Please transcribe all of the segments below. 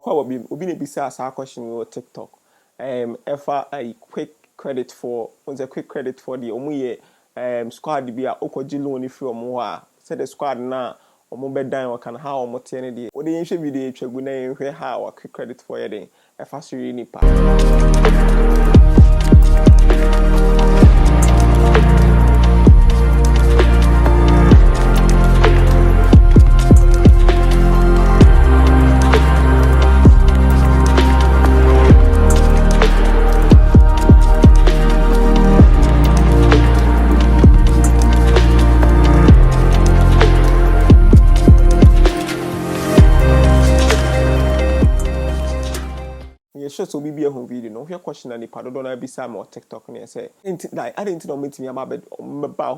How obi na bisa asa question on TikTok. Efa a quick credit for once a quick credit for the omuye squad bi a okoji loan if omo a say the squad na omo bedan o kan how omo tie ne de. O de yenhwe video etwagu na yenhwe how a quick credit for yeden. Efa so ri nipa. So we be a home video no here question and the do na bisa me TikTok na say like I didn't know meet me about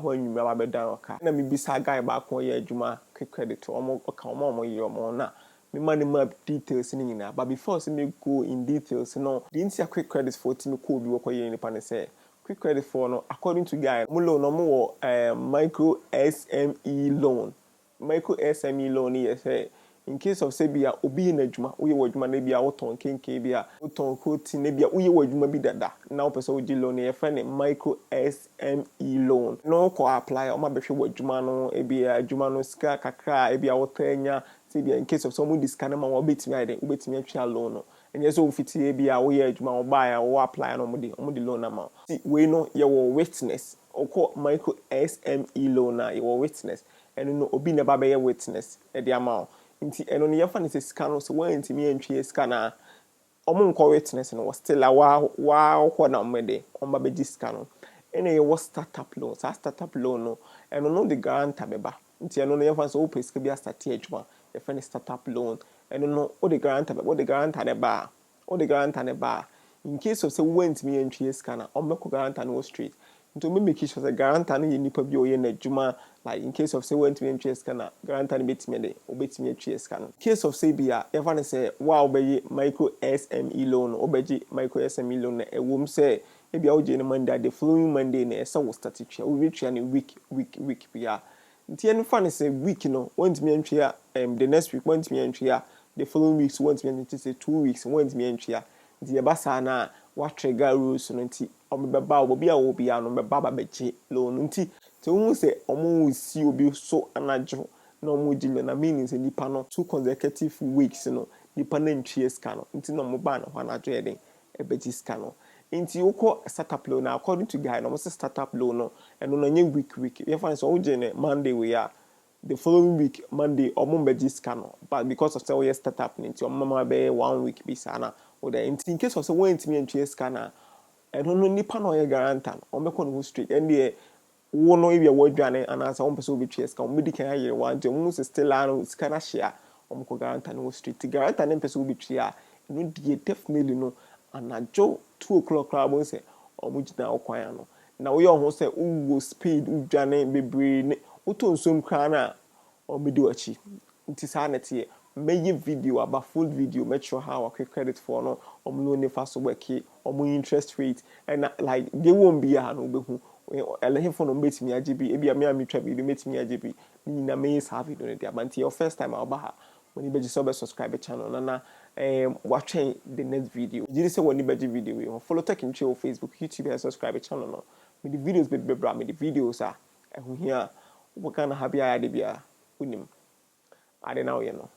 when you about down okay na me bisa guy back one year adwuma quick credit omo okay omo year omo na me money map details ni nyina but before say me go in details no the intia quick credit for me call bi wo year nipa ne say quick credit for no according to guy mo loan no mo micro SME loan here say in case of say bia obi na adwuma wo ye wadwuma na bia woton kenken bia woton coat na bia wo ye wadwuma bi dada na wo pese wo gi loan ye fa ne micro SME loan no ko apply o ma be hwe wadwuma no e bia adwuma no sika kakra e bia wotanya say bia in case of some discount na ma wo betimi ade wo betimi atwa loan no enye so fiti e bia wo ye adwuma wo buy wo apply no mo di loan na ma see we no ye wo witness oko micro SME loan na ye wo witness eno no obi na ba be ye witness e di amount nti eno ne yafa ne sika no so wantimi antwie sika na omo nko witness no still a wa ko na mmede omba be sika no ene ye wo startup loan startup loan no eno no the guarantor beba nti eno ne yafa so wo pesika bi start adwuma ye fa ne startup loan eno no o the guarantor beba o the guarantor ne ba in case of say wantimi antwie sika na ombe ko guarantor no straight nti me make sure say guarantor no ye nipa bi o ye na adwuma like in case of say when to entry scanner guarantee ni betimi de obetimi atwie scanner case of say bia ever ne say wow be micro SME loan obeji micro SME loan na ewom say e bia oje ne Monday the following Monday na esa wo start twa we twa ne week bia nti en fa ne say week no want me entry the next week want me entry the following weeks want me entry say 2 weeks want me entry nti e ba sa na wa trigger rules no nti omebeba obi a obi a no beba ba beji loan nti so who say omo si obi so anajo na omo gile na meaning say nipa no 2 consecutive weeks no nipa na ntwie ska no nti na omo ba na ho anajo ye den e beji ska no nti ukọ startup loan according to guy no mo startup loan no eno na nye week you find so oje ne Monday we are the following week Monday omo beji ska no but because of say we startup nti omo ma be 1 week bi sana o da nti in case of say when ntimi ntwie ska na eno no nipa no ye guarantor omo ko no straight and the wo no ebe wo dwane anasa won pese obi twies ka obi dikan aye want omo se still an scanner share omo ko guarantor no street guarantor ne pese obi twa no die definitely no anajo 2 o'clock crowd say omo gina okwan no na wo ye ho say wo speed udwane bebre ne uto nsom kra na omo di wachi nti sa na tie meye video about full video make sure how quick credit for no omo no ne fast work omo interest rate and like they won't be ha no behu elehefo no betimi agibi ebia me ametwa bi do betimi agibi ni na me sa video ne dia but your first time oba ha when you be subscribe channel na watching the next video you say when you be video we follow tech in Facebook YouTube and subscribe channel no me the videos be bra me the videos are ehu here we can have ya de bia unim ade na wo ye no